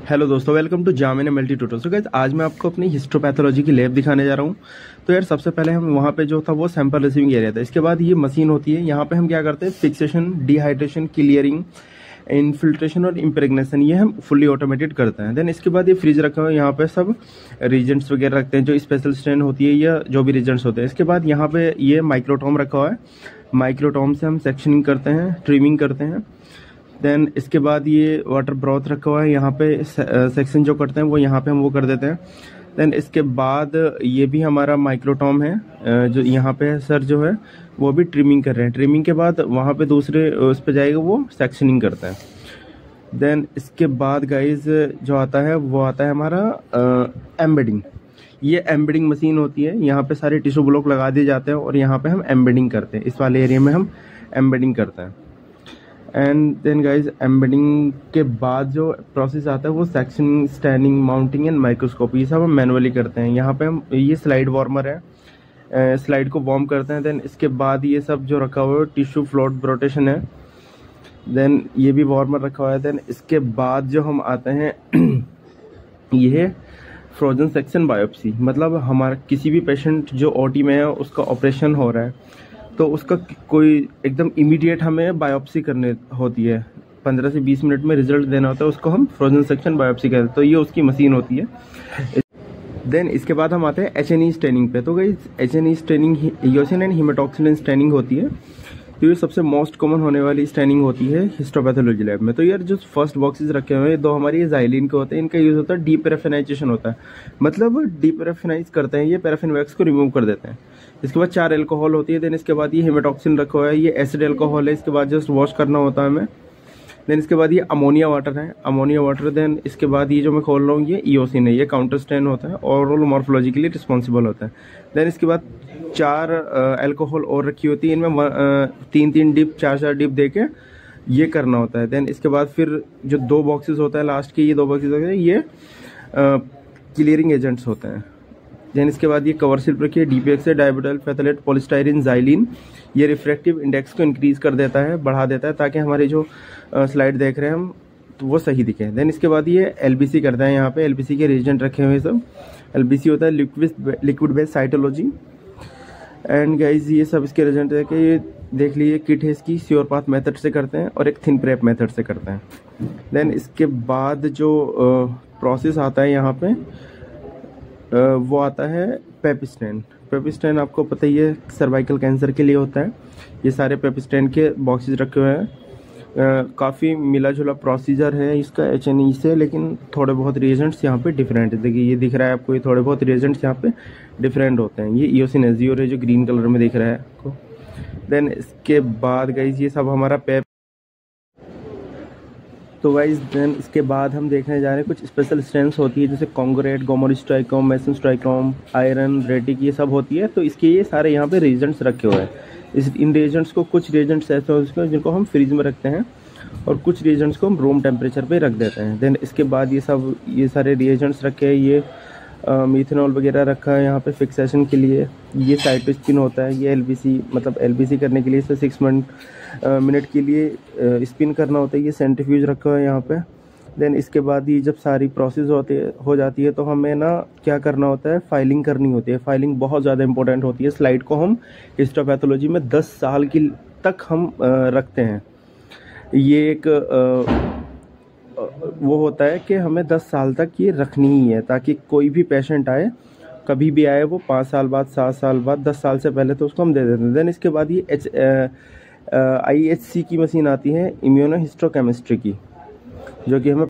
Hello दोस्तों, welcome to जामिन multi tutorial. So guys, आज मैं आपको अपनी हिस्टोपैथोलॉजी की लैब दिखाने जा रहा हूँ। तो यार सबसे पहले हम वहाँ पे जो था वो सैंपल रिसीविंग एरिया था। इसके बाद ये मशीन होती है, यहाँ पे हम क्या करते हैं, फिक्सेशन, डिहाइड्रेशन, क्लियरिंग, इनफिल्ट्रेशन और इम्प्रेगनेशन, ये हम फुल्ली ऑटोमेटेड करते हैं। देन इसके बाद ये फ्रिज रखा हुआ है, यहाँ पे सब रीजेंट्स वगैरह रखते हैं जो स्पेशल स्ट्रेन होती है या जो भी रीजेंट्स होते हैं। इसके बाद यहाँ पे ये माइक्रोटॉम रखा हुआ है, माइक्रोटॉम से हम सेक्शनिंग करते हैं, ट्रिमिंग करते हैं। देन इसके बाद ये वाटर ब्रॉथ रखा हुआ है, यहाँ पे सेक्शन जो करते हैं वो यहाँ पे हम वो कर देते हैं। देन इसके बाद ये भी हमारा माइक्रोटॉम है, जो यहाँ पे सर जो है वो भी ट्रिमिंग कर रहे हैं। ट्रिमिंग के बाद वहाँ पे दूसरे उस पे जाएगा, वो सेक्शनिंग करता है। देन इसके बाद गाइज जो आता है वो आता है हमारा एम्बेडिंग। ये एम्बेडिंग मशीन होती है, यहाँ पे सारे टिश्यू ब्लॉक लगा दिए जाते हैं और यहाँ पे हम एम्बेडिंग करते हैं। इस वाले एरिया में हम एम्बेडिंग करते हैं। एंड देन गाइज एम्बेडिंग के बाद जो प्रोसेस आता है वो sectioning, staining, mounting and microscopy, ये सब हम मैनुअली करते हैं। यहाँ पे हम ये स्लाइड वार्मर है, स्लाइड को वार्म करते हैं। देन इसके बाद ये सब जो रखा हुआ है टिश्यू फ्लोट रोटेशन है, देन ये भी वार्मर रखा हुआ है। देन इसके बाद जो हम आते हैं ये है फ्रोजन सेक्शन बायोप्सी। मतलब हमारा किसी भी पेशेंट जो ओटी में है उसका ऑपरेशन हो रहा है तो उसका कोई एकदम इमीडिएट हमें बायोप्सी करनी होती है, 15 से 20 मिनट में रिजल्ट देना होता है, उसको हम फ्रोजन सेक्शन बायोप्सी कहते हैं। तो ये उसकी मशीन होती है। देन इसके बाद हम आते हैं HNE स्टेनिंग पे। तो guys HNE staining eosin and haematoxylin staining होती है। तो ये सबसे मोस्ट कॉमन होने वाली स्टेनिंग होती है हिस्टोपैथोलॉजी लैब में। तो यार जो फर्स्ट बॉक्सेस रखे हुए हैं दो हमारी ये ज़ाइलिन के होते हैं, इनका यूज़ होता है डीपैराफिनाइजेशन होता है, मतलब डीपैराफिनाइज करते हैं, ये पैराफिन वैक्स को रिमूव कर देते हैं। इसके बाद 4 अल्कोहल होती है। देन इसके बाद ये हीमेटॉक्सिन रखा हुआ है, ये एसिड अल्कोहल है, इसके बाद जस्ट वॉश करना होता है हमें। देन इसके बाद ये अमोनिया वाटर है, अमोनिया वाटर। देन इसके बाद ये जो मैं खोल रहा हूँ ये ईओसिन है, ये काउंटर स्ट्रेन होता है, ओवरऑल मॉर्फोलॉजी के लिए रिस्पॉन्सिबल होता है। देन इसके बाद 4 अल्कोहल और रखी होती है, इनमें 3-3 डिप, 4-4 डिप दे के ये करना होता है। देन इसके बाद फिर जो 2 बॉक्सेस होता है लास्ट के, ये 2 बॉक्सेस होते हैं, ये क्लियरिंग एजेंट्स होते हैं। देन इसके बाद ये कवर स्लिप रखी है, DPX है, डायबुटाइल फैथलेट पॉलीस्टाइरिन ज़ाइलिन। ये रिफ्रैक्टिव इंडेक्स को इंक्रीज कर देता है, बढ़ा देता है, ताकि हमारी जो स्लाइड देख रहे हैं हम तो वो सही दिखे। देन इसके बाद ये LBC करता है, यहाँ पे LBC के रिएजेंट रखे हुए सब। LBC होता है liquid based cytology. And guys ये सब इसके रिजल्ट है कि ये देख लीजिए, किट है इसकी, श्योर पाथ मेथड से करते हैं और एक थिन प्रेप मेथड से करते हैं। देन इसके बाद जो प्रोसेस आता है यहाँ पे वो आता है पेपिस्टेन। पेपिस्टेन आपको पता ही है सर्वाइकल कैंसर के लिए होता है। ये सारे पेपिस्टेन के बॉक्सेस रखे हुए हैं। काफ़ी मिला जुला प्रोसीजर है इसका HNE से, लेकिन थोड़े बहुत रिएजेंट्स यहाँ पे डिफरेंट है। देखिए ये दिख रहा है आपको, ये थोड़े बहुत रिएजेंट्स यहाँ पे डिफरेंट होते हैं। ये ईओसिन एजियोर है जो ग्रीन कलर में दिख रहा है आपको। देन इसके बाद गाइज ये सब हमारा पेप। तो गाइज देन इसके बाद हम देखने जा रहे हैं कुछ स्पेशल स्ट्रेंथ्स होती है, जैसे कॉन्ग्रेट, गोमोरिस्ट्राइकोम, मेसेंस्ट्राइकोम, आयरन, रेटिक, ये सब होती है। तो इसके ये सारे यहाँ पे रिएजेंट्स रखे हुए हैं। इन रिएजेंट्स को, कुछ रिएजेंट्स ऐसे होते हैं जिनको हम फ्रिज में रखते हैं और कुछ रिएजेंट्स को हम रूम टेम्परेचर पे रख देते हैं। देन इसके बाद ये सारे रिएजेंट्स रखे हैं, ये मिथेनॉल वगैरह रखा है यहाँ पे फिक्सेशन के लिए। ये साइटोस्पिन होता है, ये LBC, मतलब LBC करने के लिए इसे 6 मिनट के लिए स्पिन करना होता है। ये सेंट्रीफ्यूज रखा है यहाँ पे। देन इसके बाद ये जब सारी प्रोसेस हो जाती है तो हमें ना क्या करना होता है, फाइलिंग करनी होती है। फाइलिंग बहुत ज़्यादा इंपॉर्टेंट होती है। स्लाइड को हम हिस्टोपैथोलॉजी में 10 साल की तक हम रखते हैं। ये एक वो होता है कि हमें 10 साल तक ये रखनी ही है, ताकि कोई भी पेशेंट आए, कभी भी आए, वो 5 साल बाद, 7 साल बाद, 10 साल से पहले तो उसको हम दे देते हैं। देन इसके बाद ये IHC की मशीन आती है, इम्यूनोहिस्टोकेमिस्ट्री की, जो कि हमें